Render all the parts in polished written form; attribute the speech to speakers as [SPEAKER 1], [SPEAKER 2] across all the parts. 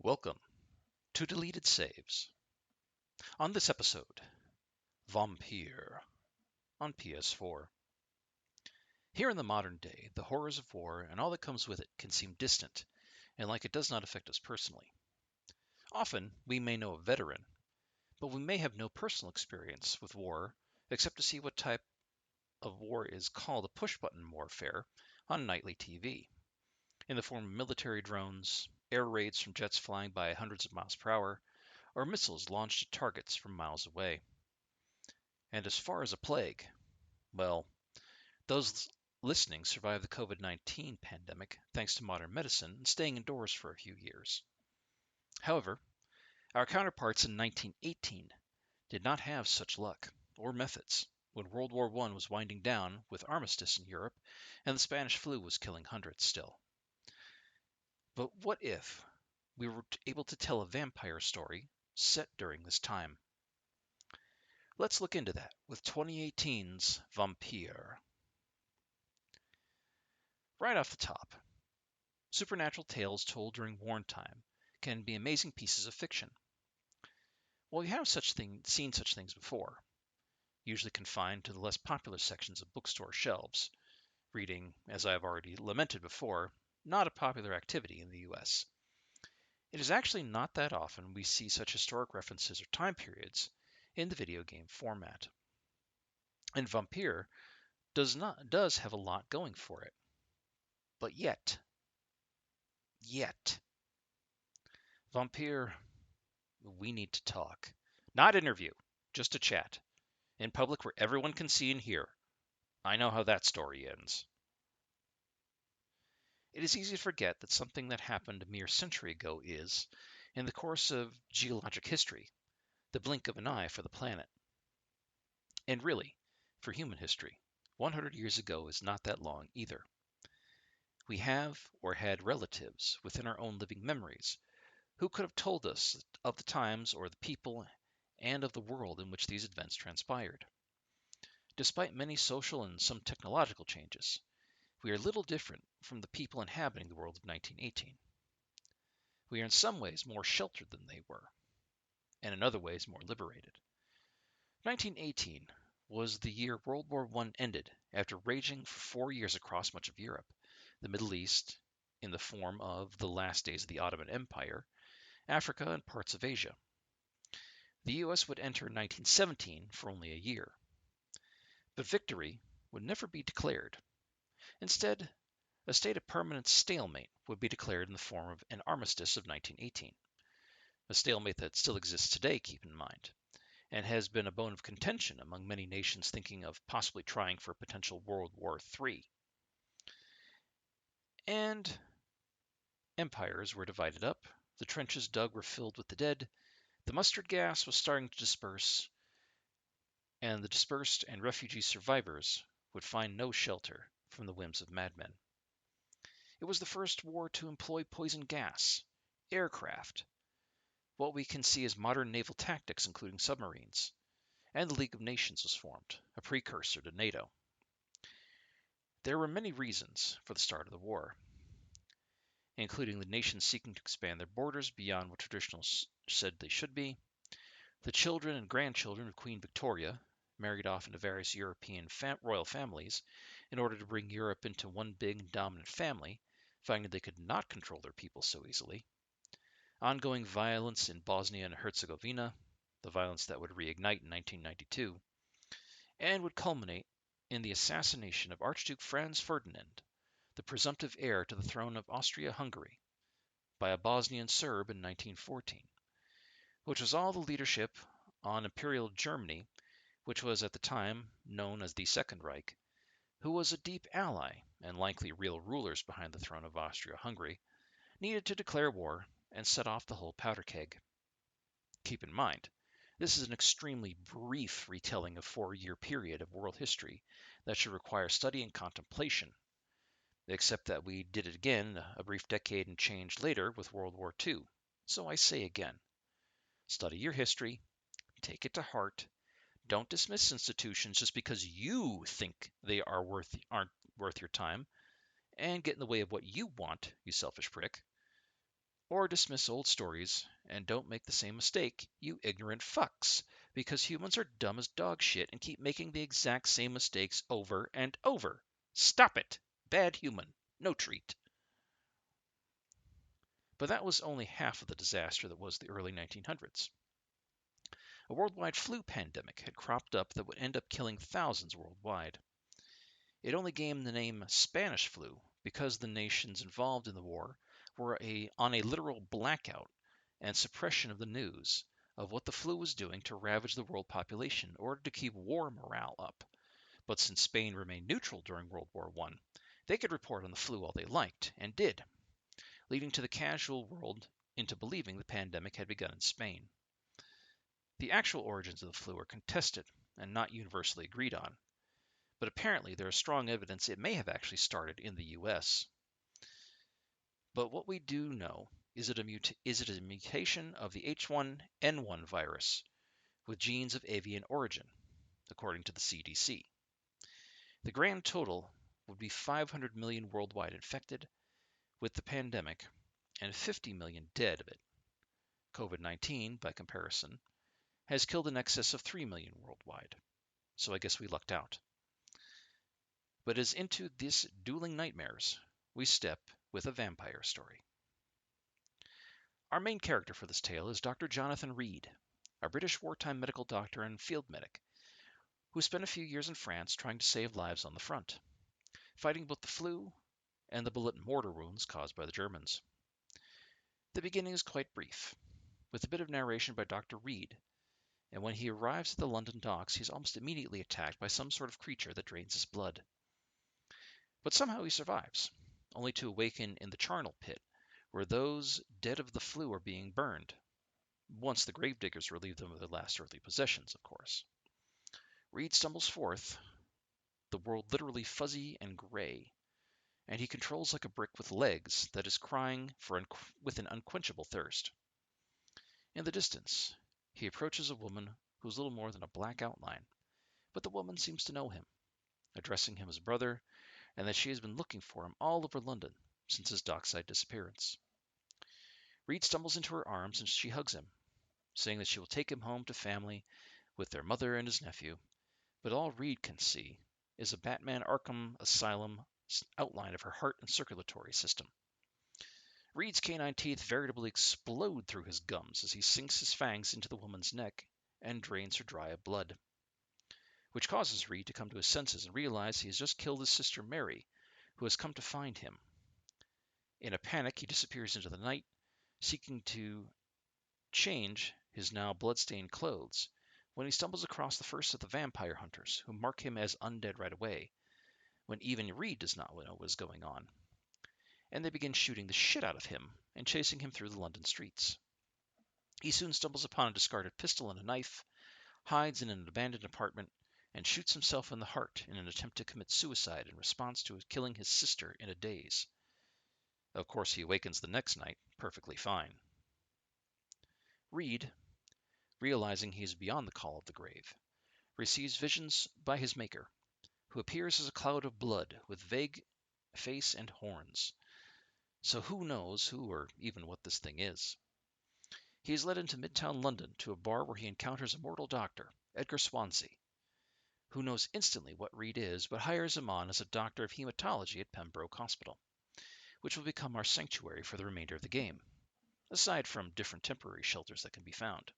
[SPEAKER 1] Welcome to Deleted Saves. On this episode, Vampyr on PS4. Here in the modern day, the horrors of war and all that comes with it can seem distant and like it does not affect us personally. Often, we may know a veteran, but we may have no personal experience with war except to see what type of war is called a push-button warfare on nightly TV, in the form of military drones, air raids from jets flying by hundreds of miles per hour, or missiles launched at targets from miles away. And as far as a plague, well, those listening survived the COVID-19 pandemic thanks to modern medicine and staying indoors for a few years. However, our counterparts in 1918 did not have such luck or methods when World War I was winding down with armistice in Europe and the Spanish flu was killing hundreds still. But what if we were able to tell a vampire story set during this time? Let's look into that with 2018's Vampyr. Right off the top, supernatural tales told during wartime can be amazing pieces of fiction. Well, we have seen such things before, usually confined to the less popular sections of bookstore shelves. Reading, as I have already lamented before, not a popular activity in the US. It is actually not that often we see such historic references or time periods in the video game format. And Vampyr does have a lot going for it. But yet, Vampyr, we need to talk. Not interview, just a chat. In public where everyone can see and hear. I know how that story ends. It is easy to forget that something that happened a mere century ago is, in the course of geologic history, the blink of an eye for the planet. And really, for human history, 100 years ago is not that long either. We have or had relatives within our own living memories who could have told us of the times or the people and of the world in which these events transpired. Despite many social and some technological changes, we are little different from the people inhabiting the world of 1918. We are in some ways more sheltered than they were, and in other ways more liberated. 1918 was the year World War I ended after raging for 4 years across much of Europe, the Middle East, in the form of the last days of the Ottoman Empire, Africa, and parts of Asia. The US would enter 1917 for only a year. But victory would never be declared. Instead, a state of permanent stalemate would be declared in the form of an armistice of 1918, a stalemate that still exists today, keep in mind, and has been a bone of contention among many nations thinking of possibly trying for a potential World War III. And empires were divided up, the trenches dug were filled with the dead, the mustard gas was starting to disperse, and the dispersed and refugee survivors would find no shelter from the whims of madmen. It was the first war to employ poison gas, aircraft, what we can see as modern naval tactics, including submarines, and the League of Nations was formed, a precursor to NATO. There were many reasons for the start of the war, including the nations seeking to expand their borders beyond what traditionalists said they should be, the children and grandchildren of Queen Victoria married off into various European royal families in order to bring Europe into one big dominant family, finding they could not control their people so easily, ongoing violence in Bosnia and Herzegovina, the violence that would reignite in 1992, and would culminate in the assassination of Archduke Franz Ferdinand, the presumptive heir to the throne of Austria-Hungary, by a Bosnian Serb in 1914, which was all the leadership on Imperial Germany, which was at the time known as the Second Reich, who was a deep ally and likely real rulers behind the throne of Austria-Hungary, needed to declare war and set off the whole powder keg. Keep in mind, this is an extremely brief retelling of a 4-year period of world history that should require study and contemplation, except that we did it again a brief decade and change later with World War II. So I say again, study your history, take it to heart, don't dismiss institutions just because you think they aren't worth your time, and get in the way of what you want, you selfish prick. Or dismiss old stories and don't make the same mistake, you ignorant fucks, because humans are dumb as dog shit and keep making the exact same mistakes over and over. Stop it! Bad human. No treat. But that was only half of the disaster that was the early 1900s. A worldwide flu pandemic had cropped up that would end up killing thousands worldwide. It only gained the name Spanish flu because the nations involved in the war were on a literal blackout and suppression of the news of what the flu was doing to ravage the world population in order to keep war morale up. But since Spain remained neutral during World War I, they could report on the flu all they liked, and did, leading to the casual world into believing the pandemic had begun in Spain. The actual origins of the flu are contested and not universally agreed on, but apparently there is strong evidence it may have actually started in the US. But what we do know is it a mutation of the H1N1 virus with genes of avian origin, according to the CDC. The grand total would be 500 million worldwide infected with the pandemic and 50 million dead of it. COVID-19, by comparison, has killed in excess of 3 million worldwide, so I guess we lucked out. But as into this dueling nightmares, we step with a vampire story. Our main character for this tale is Dr. Jonathan Reed, a British wartime medical doctor and field medic who spent a few years in France trying to save lives on the front, fighting both the flu and the bullet and mortar wounds caused by the Germans. The beginning is quite brief, with a bit of narration by Dr. Reed, and when he arrives at the London docks, he is almost immediately attacked by some sort of creature that drains his blood. But somehow he survives, only to awaken in the charnel pit, where those dead of the flu are being burned, once the gravediggers relieve them of their last earthly possessions, of course. Reed stumbles forth, the world literally fuzzy and gray, and he controls like a brick with legs that is crying with an unquenchable thirst. In the distance, he approaches a woman who is little more than a black outline, but the woman seems to know him, addressing him as brother, and that she has been looking for him all over London since his dockside disappearance. Reed stumbles into her arms and she hugs him, saying that she will take him home to family with their mother and his nephew, but all Reed can see is a Batman Arkham Asylum outline of her heart and circulatory system. Reed's canine teeth veritably explode through his gums as he sinks his fangs into the woman's neck and drains her dry of blood, which causes Reed to come to his senses and realize he has just killed his sister Mary, who has come to find him. In a panic, he disappears into the night, seeking to change his now blood-stained clothes, when he stumbles across the first of the vampire hunters, who mark him as undead right away, when even Reed does not know what is going on, and they begin shooting the shit out of him and chasing him through the London streets. He soon stumbles upon a discarded pistol and a knife, hides in an abandoned apartment, and shoots himself in the heart in an attempt to commit suicide in response to killing his sister in a daze. Of course, he awakens the next night, perfectly fine. Reed, realizing he is beyond the call of the grave, receives visions by his maker, who appears as a cloud of blood with vague face and horns. So who knows who or even what this thing is? He is led into Midtown London to a bar where he encounters a mortal doctor, Edgar Swansea, who knows instantly what Reed is, but hires him on as a doctor of hematology at Pembroke Hospital, which will become our sanctuary for the remainder of the game, aside from different temporary shelters that can be found.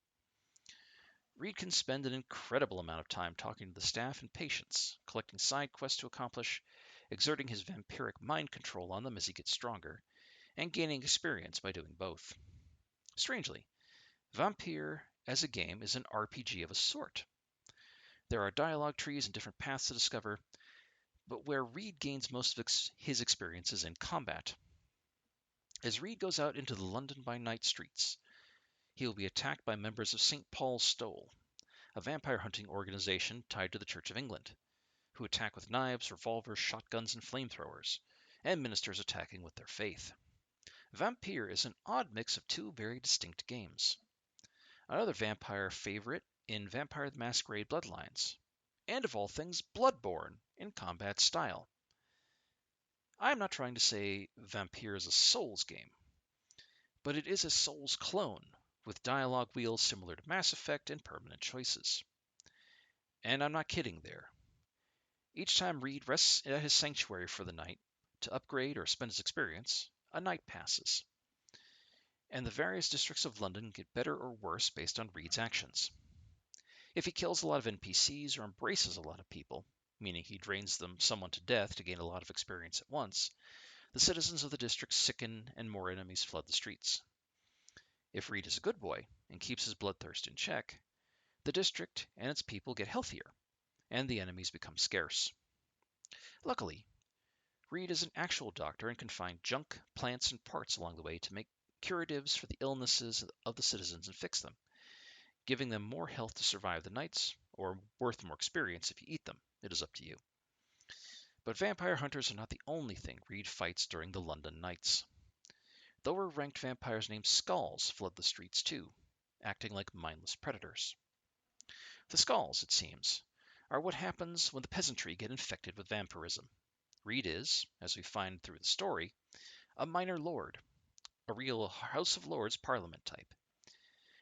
[SPEAKER 1] Reed can spend an incredible amount of time talking to the staff and patients, collecting side quests to accomplish, exerting his vampiric mind control on them as he gets stronger, and gaining experience by doing both. Strangely, Vampyr as a game is an RPG of a sort. There are dialogue trees and different paths to discover, but where Reed gains most of his experience is in combat. As Reed goes out into the London by night streets, he will be attacked by members of St. Paul's Stole, a vampire hunting organization tied to the Church of England, who attack with knives, revolvers, shotguns, and flamethrowers, and ministers attacking with their faith. Vampyr is an odd mix of two very distinct games. Another vampire favorite in Vampire the Masquerade Bloodlines, and of all things, Bloodborne in combat style. I am not trying to say Vampyr is a Souls game, but it is a Souls clone, with dialogue wheels similar to Mass Effect and permanent choices. And I'm not kidding there. Each time Reed rests at his sanctuary for the night to upgrade or spend his experience, a night passes, and the various districts of London get better or worse based on Reed's actions. If he kills a lot of NPCs or embraces a lot of people, meaning he drains them someone to death to gain a lot of experience at once, the citizens of the district sicken and more enemies flood the streets. If Reed is a good boy and keeps his bloodthirst in check, the district and its people get healthier, and the enemies become scarce. Luckily, Reed is an actual doctor and can find junk, plants, and parts along the way to make curatives for the illnesses of the citizens and fix them, giving them more health to survive the nights, or worth more experience if you eat them. It is up to you. But vampire hunters are not the only thing Reed fights during the London nights. Lower ranked vampires named Skulls flood the streets too, acting like mindless predators. The Skulls, it seems, are what happens when the peasantry get infected with vampirism. Reed is, as we find through the story, a minor lord, a real House of Lords Parliament type.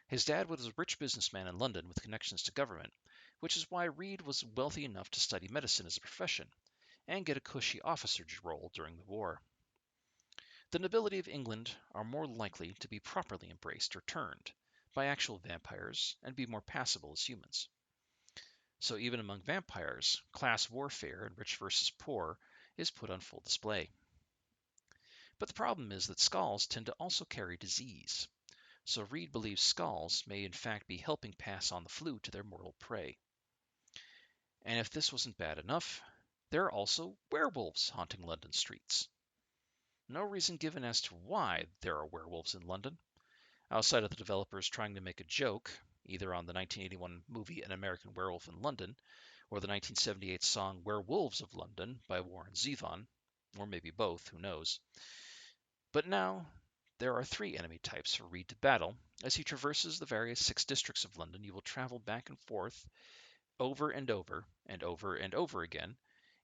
[SPEAKER 1] His dad was a rich businessman in London with connections to government, which is why Reed was wealthy enough to study medicine as a profession and get a cushy officer's role during the war. The nobility of England are more likely to be properly embraced or turned by actual vampires and be more passable as humans. So even among vampires, class warfare and rich versus poor is put on full display. But the problem is that skulls tend to also carry disease, so Reed believes skulls may in fact be helping pass on the flu to their mortal prey. And if this wasn't bad enough, there are also werewolves haunting London streets. No reason given as to why there are werewolves in London, outside of the developers trying to make a joke, either on the 1981 movie An American Werewolf in London, or the 1978 song Werewolves of London by Warren Zevon, or maybe both, who knows. But now, there are 3 enemy types for Reed to battle. As he traverses the various 6 districts of London, you will travel back and forth over and over and over and over again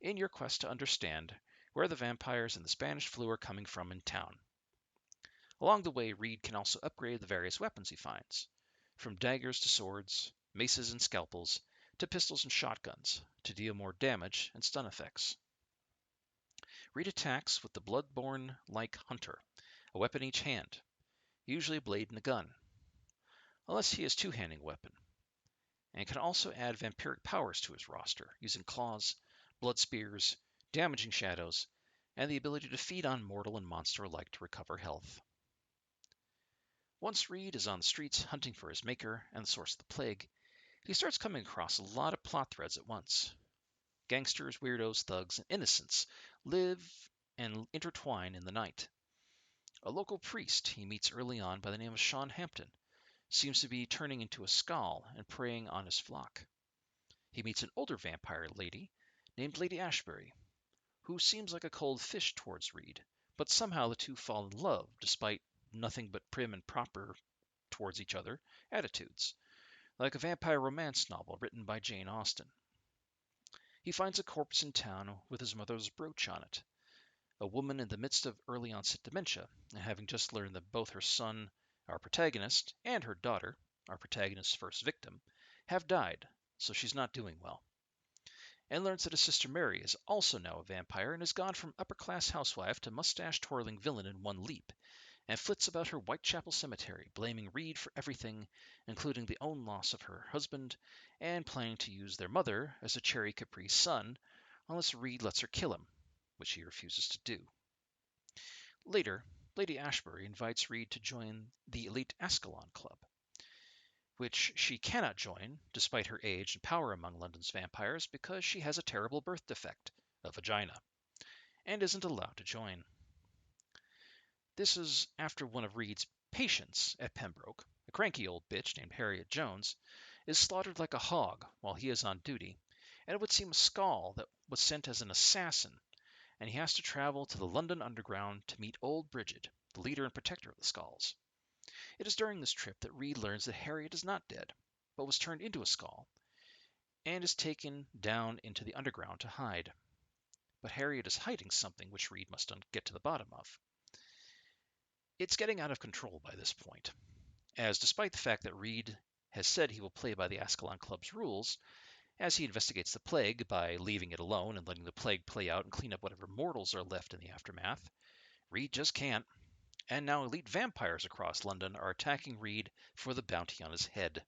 [SPEAKER 1] in your quest to understand where the vampires and the Spanish flu are coming from in town. Along the way, Reed can also upgrade the various weapons he finds, from daggers to swords, maces and scalpels, to pistols and shotguns, to deal more damage and stun effects. Reed attacks with the Bloodborne-like Hunter, a weapon in each hand, usually a blade and a gun, unless he has two-handing weapon, and can also add vampiric powers to his roster, using claws, blood spears, damaging shadows, and the ability to feed on mortal and monster alike to recover health. Once Reed is on the streets hunting for his maker and the source of the plague, he starts coming across a lot of plot threads at once. Gangsters, weirdos, thugs, and innocents live and intertwine in the night. A local priest he meets early on by the name of Sean Hampton seems to be turning into a skull and preying on his flock. He meets an older vampire lady named Lady Ashbury, who seems like a cold fish towards Reed, but somehow the two fall in love despite nothing but prim and proper towards each other attitudes, like a vampire romance novel written by Jane Austen. He finds a corpse in town with his mother's brooch on it, a woman in the midst of early onset dementia, and having just learned that both her son, our protagonist, and her daughter, our protagonist's first victim, have died, so she's not doing well. And learns that his sister Mary is also now a vampire and has gone from upper-class housewife to mustache-twirling villain in one leap, and flits about her Whitechapel cemetery, blaming Reed for everything, including the own loss of her husband, and planning to use their mother as a cherry Caprice son, unless Reed lets her kill him, which he refuses to do. Later, Lady Ashbury invites Reed to join the elite Ascalon Club, which she cannot join, despite her age and power among London's vampires, because she has a terrible birth defect, a vagina, and isn't allowed to join. This is after one of Reed's patients at Pembroke, a cranky old bitch named Harriet Jones, is slaughtered like a hog while he is on duty, and it would seem a skull that was sent as an assassin, and he has to travel to the London Underground to meet old Bridget, the leader and protector of the Skulls. It is during this trip that Reed learns that Harriet is not dead, but was turned into a skull, and is taken down into the underground to hide. But Harriet is hiding something which Reed must get to the bottom of. It's getting out of control by this point, as despite the fact that Reed has said he will play by the Ascalon Club's rules, as he investigates the plague by leaving it alone and letting the plague play out and clean up whatever mortals are left in the aftermath, Reed just can't. And now elite vampires across London are attacking Reed for the bounty on his head.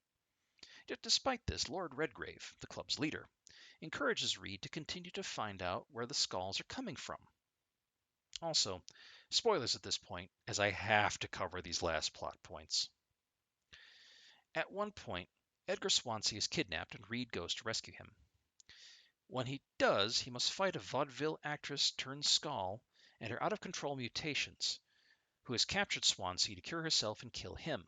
[SPEAKER 1] Yet despite this, Lord Redgrave, the club's leader, encourages Reed to continue to find out where the skulls are coming from. Also, spoilers at this point, as I have to cover these last plot points. At one point, Edgar Swansea is kidnapped and Reed goes to rescue him. When he does, he must fight a vaudeville actress turned Skull and her out-of-control mutations, who has captured Swansea to cure herself and kill him,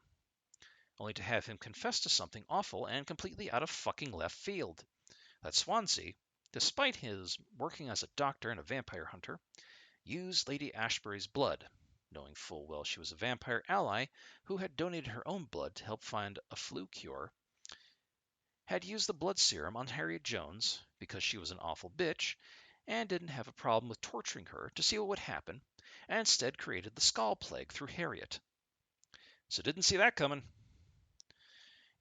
[SPEAKER 1] only to have him confess to something awful and completely out of fucking left field. That Swansea, despite his working as a doctor and a vampire hunter, used Lady Ashbury's blood, knowing full well she was a vampire ally who had donated her own blood to help find a flu cure, had used the blood serum on Harriet Jones because she was an awful bitch and didn't have a problem with torturing her to see what would happen, and instead created the Skull Plague through Harriet. So didn't see that coming.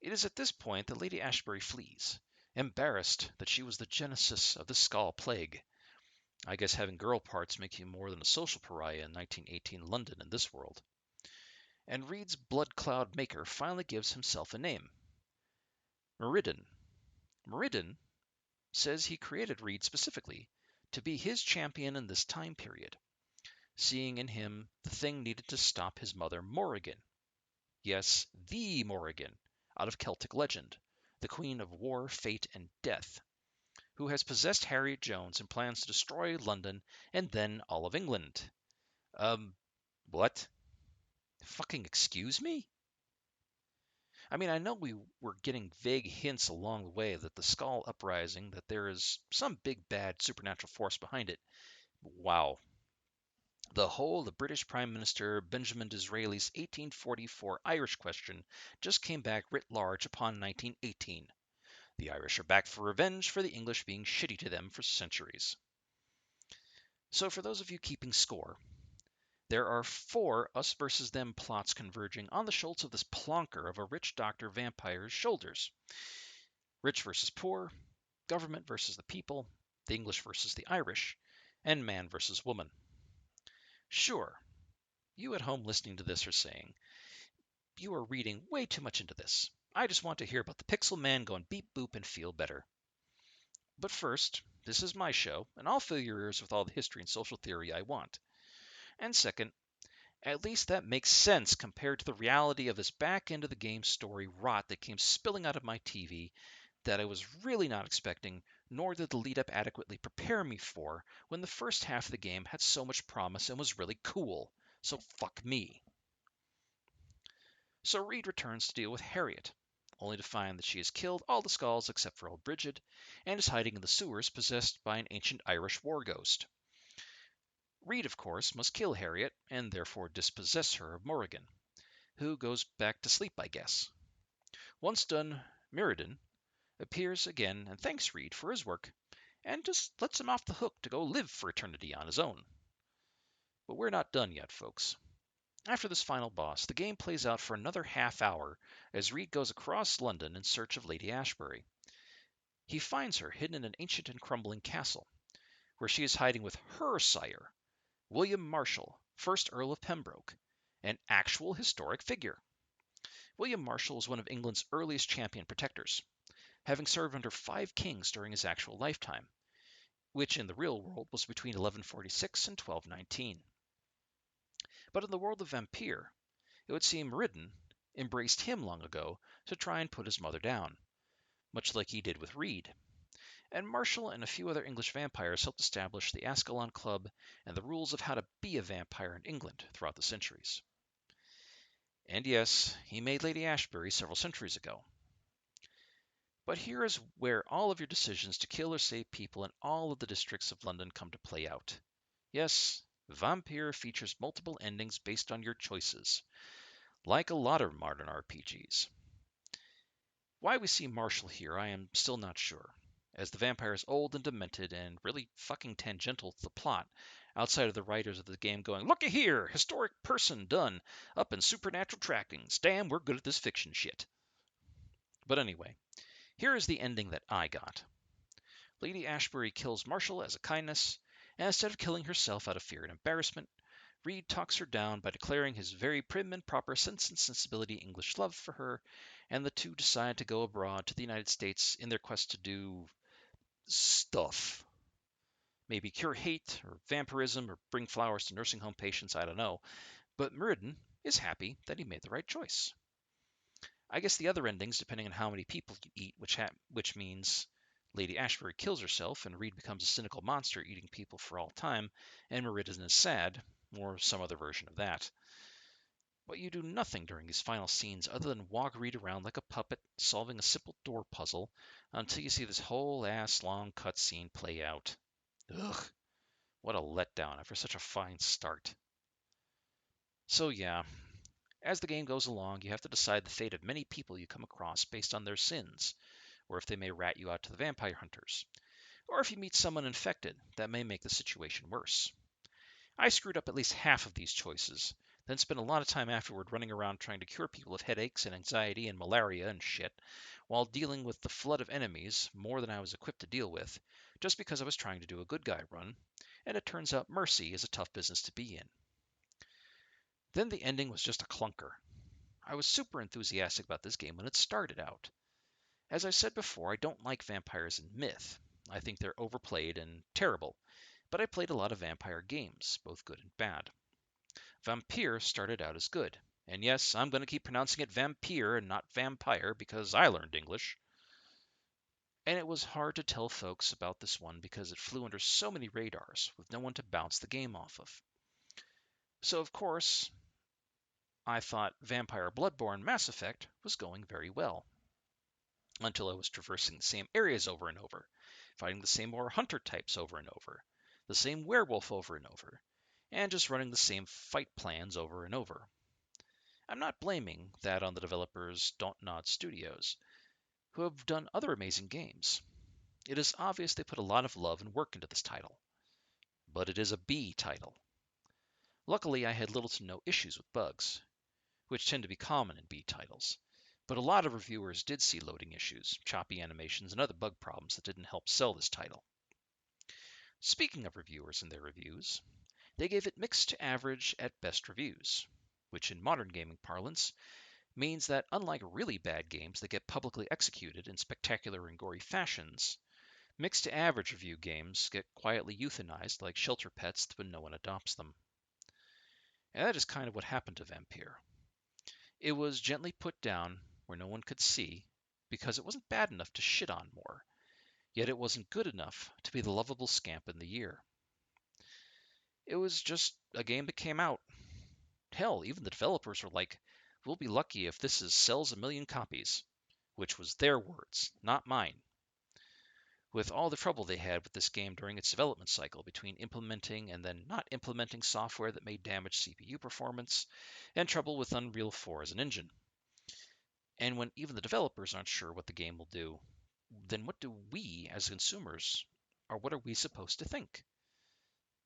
[SPEAKER 1] It is at this point that Lady Ashbury flees, embarrassed that she was the genesis of the Skull Plague. I guess having girl parts make you more than a social pariah in 1918 London in this world. And Reed's blood cloud maker finally gives himself a name. Meriden. Meriden says he created Reed specifically to be his champion in this time period, seeing in him the thing needed to stop his mother Morrigan. Yes, the Morrigan, out of Celtic legend, the queen of war, fate, and death, who has possessed Harriet Jones and plans to destroy London and then all of England. What? Fucking excuse me? I mean, I know we were getting vague hints along the way that the Skull Uprising, that there is some big bad supernatural force behind it. Wow. The whole of British Prime Minister Benjamin Disraeli's 1844 Irish question just came back writ large upon 1918. The Irish are back for revenge for the English being shitty to them for centuries. So for those of you keeping score, there are 4 us versus them plots converging on the shoulders of this plonker of a rich doctor vampire's shoulders. Rich versus poor, government versus the people, the English versus the Irish, and man versus woman. Sure, you at home listening to this are saying, you are reading way too much into this. I just want to hear about the pixel man going beep boop and feel better. But first, this is my show, and I'll fill your ears with all the history and social theory I want. And second, at least that makes sense compared to the reality of this back end of the game story rot that came spilling out of my TV that I was really not expecting, nor did the lead up adequately prepare me for when the first half of the game had so much promise and was really cool. So fuck me. So Reed returns to deal with Harriet, only to find that she has killed all the Skulls except for old Bridget, and is hiding in the sewers possessed by an ancient Irish war ghost. Reed, of course, must kill Harriet, and therefore dispossess her of Morrigan, who goes back to sleep, I guess. Once done, Mirrodin appears again and thanks Reed for his work, and just lets him off the hook to go live for eternity on his own. But we're not done yet, folks. After this final boss, the game plays out for another half hour as Reed goes across London in search of Lady Ashbury. He finds her hidden in an ancient and crumbling castle, where she is hiding with her sire, William Marshal, 1st Earl of Pembroke, an actual historic figure. William Marshal is one of England's earliest champion protectors, having served under 5 kings during his actual lifetime, which in the real world was between 1146 and 1219. But in the world of Vampyr, it would seem Ridden embraced him long ago to try and put his mother down, much like he did with Reed. And Marshall and a few other English vampires helped establish the Ascalon Club and the rules of how to be a vampire in England throughout the centuries. And yes, he made Lady Ashbury several centuries ago. But here is where all of your decisions to kill or save people in all of the districts of London come to play out. Yes, Vampyr features multiple endings based on your choices, like a lot of modern RPGs. Why we see Marshall here, I am still not sure, as the vampire is old and demented and really fucking tangential to the plot, outside of the writers of the game going, "Looky here, historic person done up in supernatural trappings. Damn, we're good at this fiction shit." But anyway, here is the ending that I got. Lady Ashbury kills Marshall as a kindness, and instead of killing herself out of fear and embarrassment, Reed talks her down by declaring his very prim and proper Sense and Sensibility English love for her, and the two decide to go abroad to the United States in their quest to do stuff. Maybe cure hate or vampirism or bring flowers to nursing home patients, I don't know. But Meriden is happy that he made the right choice. I guess the other endings, depending on how many people you eat, which means Lady Ashbury kills herself and Reed becomes a cynical monster eating people for all time, and Meriden is sad, or some other version of that. But you do nothing during these final scenes other than walk Reed around like a puppet, solving a simple door puzzle, until you see this whole ass long cutscene play out. Ugh, what a letdown after such a fine start. So yeah, as the game goes along, you have to decide the fate of many people you come across based on their sins, or if they may rat you out to the vampire hunters, or if you meet someone infected, that may make the situation worse. I screwed up at least half of these choices, then spent a lot of time afterward running around trying to cure people of headaches and anxiety and malaria and shit, while dealing with the flood of enemies, more than I was equipped to deal with, just because I was trying to do a good guy run, and it turns out mercy is a tough business to be in. Then the ending was just a clunker. I was super enthusiastic about this game when it started out. As I said before, I don't like vampires in myth. I think they're overplayed and terrible, but I played a lot of vampire games, both good and bad. Vampyr started out as good, and yes, I'm going to keep pronouncing it Vampyr and not Vampire because I learned English. And it was hard to tell folks about this one because it flew under so many radars with no one to bounce the game off of. So, of course, I thought Vampire Bloodborne Mass Effect was going very well, until I was traversing the same areas over and over, fighting the same more hunter types over and over, the same werewolf over and over, and just running the same fight plans over and over. I'm not blaming that on the developers Dontnod Studios, who have done other amazing games. It is obvious they put a lot of love and work into this title, but it is a B title. Luckily, I had little to no issues with bugs, which tend to be common in B titles, but a lot of reviewers did see loading issues, choppy animations, and other bug problems that didn't help sell this title. Speaking of reviewers and their reviews, they gave it mixed to average at best reviews, which in modern gaming parlance means that unlike really bad games that get publicly executed in spectacular and gory fashions, mixed to average review games get quietly euthanized like shelter pets when no one adopts them. And that is kind of what happened to Vampyr. It was gently put down where no one could see because it wasn't bad enough to shit on more, yet it wasn't good enough to be the lovable scamp in the year. It was just a game that came out. Hell, even the developers were like, "We'll be lucky if sells 1 million copies," which was their words, not mine. With all the trouble they had with this game during its development cycle between implementing and then not implementing software that may damage CPU performance, and trouble with Unreal 4 as an engine. And when even the developers aren't sure what the game will do, then what do we as consumers, or what are we supposed to think?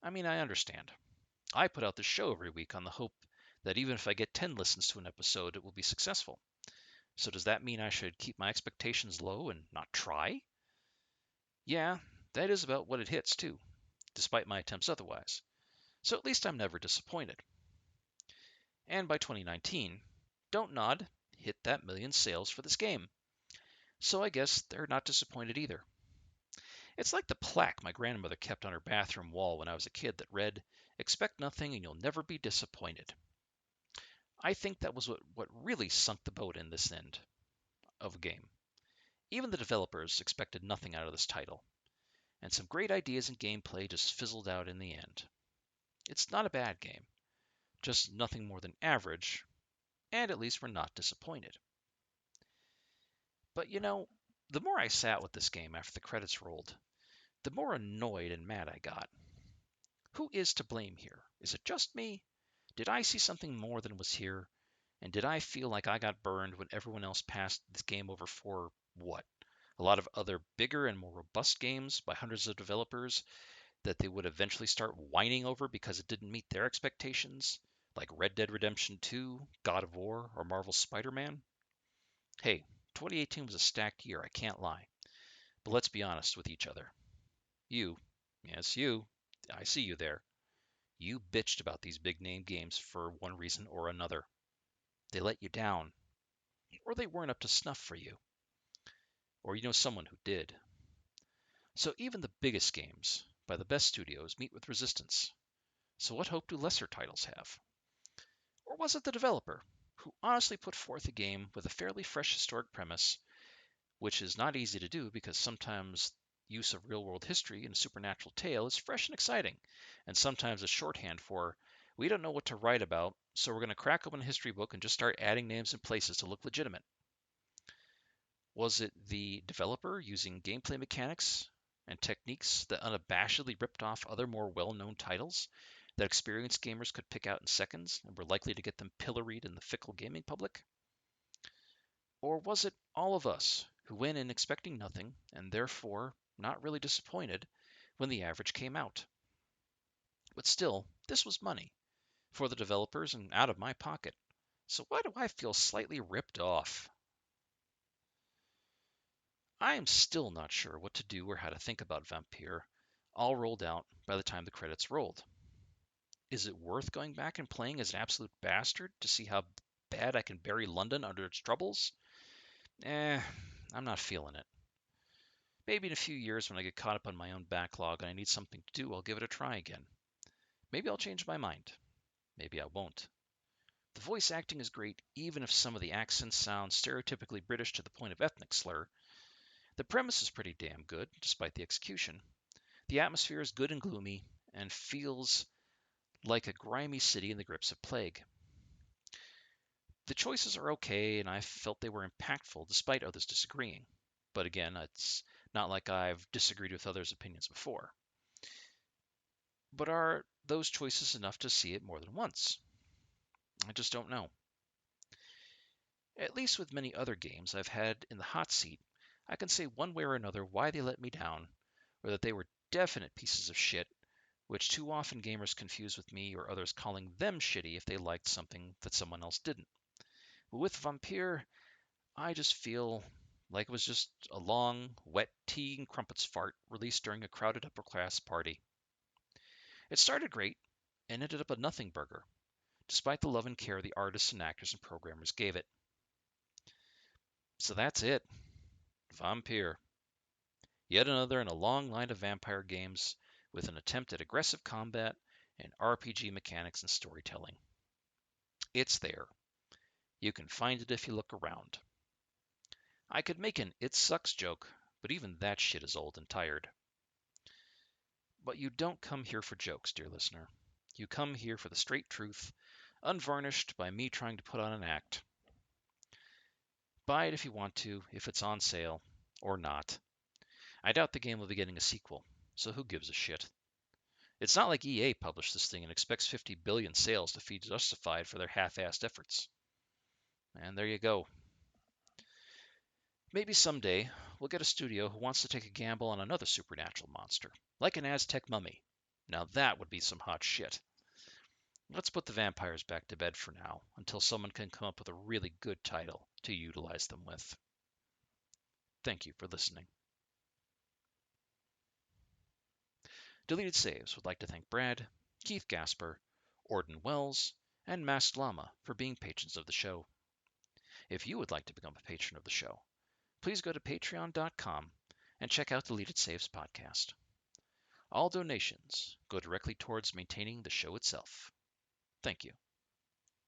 [SPEAKER 1] I mean, I understand. I put out this show every week on the hope that even if I get 10 listens to an episode, it will be successful. So does that mean I should keep my expectations low and not try? Yeah, that is about what it hits, too, despite my attempts otherwise. So at least I'm never disappointed. And by 2019, Dontnod hit that million sales for this game. So I guess they're not disappointed either. It's like the plaque my grandmother kept on her bathroom wall when I was a kid that read, "Expect nothing and you'll never be disappointed." I think that was what really sunk the boat in this end of a game. Even the developers expected nothing out of this title, and some great ideas and gameplay just fizzled out in the end. It's not a bad game, just nothing more than average, and at least we're not disappointed. But the more I sat with this game after the credits rolled, the more annoyed and mad I got. Who is to blame here? Is it just me? Did I see something more than was here? And did I feel like I got burned when everyone else passed this game over for what? A lot of other bigger and more robust games by hundreds of developers that they would eventually start whining over because it didn't meet their expectations, like Red Dead Redemption 2, God of War, or Marvel's Spider-Man? Hey, 2018 was a stacked year, I can't lie. But let's be honest with each other. You, yes, you, I see you there. You bitched about these big name games for one reason or another. They let you down, or they weren't up to snuff for you, or you know someone who did. So even the biggest games by the best studios meet with resistance. So what hope do lesser titles have? Or was it the developer, who honestly put forth a game with a fairly fresh historic premise, which is not easy to do because sometimes use of real-world history in a supernatural tale is fresh and exciting, and sometimes a shorthand for, we don't know what to write about, so we're going to crack open a history book and just start adding names and places to look legitimate? Was it the developer using gameplay mechanics and techniques that unabashedly ripped off other more well-known titles that experienced gamers could pick out in seconds and were likely to get them pilloried in the fickle gaming public? Or was it all of us who went in expecting nothing and therefore not really disappointed when the average came out? But still, this was money for the developers and out of my pocket. So why do I feel slightly ripped off? I am still not sure what to do or how to think about Vampyr, all rolled out by the time the credits rolled. Is it worth going back and playing as an absolute bastard to see how bad I can bury London under its troubles? I'm not feeling it. Maybe in a few years when I get caught up on my own backlog and I need something to do, I'll give it a try again. Maybe I'll change my mind. Maybe I won't. The voice acting is great, even if some of the accents sound stereotypically British to the point of ethnic slur. The premise is pretty damn good, despite the execution. The atmosphere is good and gloomy, and feels like a grimy city in the grips of plague. The choices are okay, and I felt they were impactful despite others disagreeing. But again, it's not like I've disagreed with others' opinions before. But are those choices enough to see it more than once? I just don't know. At least with many other games I've had in the hot seat, I can say one way or another why they let me down, or that they were definite pieces of shit, which too often gamers confuse with me or others calling them shitty if they liked something that someone else didn't. But with Vampyr, I just feel like it was just a long, wet tea and crumpets fart released during a crowded upper class party. It started great and ended up a nothing burger, despite the love and care the artists and actors and programmers gave it. So that's it. Vampyr. Yet another in a long line of vampire games with an attempt at aggressive combat and RPG mechanics and storytelling. It's there. You can find it if you look around. I could make an "it sucks" joke, but even that shit is old and tired. But you don't come here for jokes, dear listener. You come here for the straight truth, unvarnished by me trying to put on an act. Buy it if you want to, if it's on sale, or not. I doubt the game will be getting a sequel, so who gives a shit? It's not like EA published this thing and expects 50 billion sales to feel justified for their half-assed efforts. And there you go. Maybe someday we'll get a studio who wants to take a gamble on another supernatural monster, like an Aztec mummy. Now that would be some hot shit. Let's put the vampires back to bed for now, until someone can come up with a really good title to utilize them with. Thank you for listening. Deleted Saves would like to thank Brad, Keith Gasper, Orden Wells, and Masked Llama for being patrons of the show. If you would like to become a patron of the show, please go to patreon.com and check out Deleted Saves podcast. All donations go directly towards maintaining the show itself. Thank you.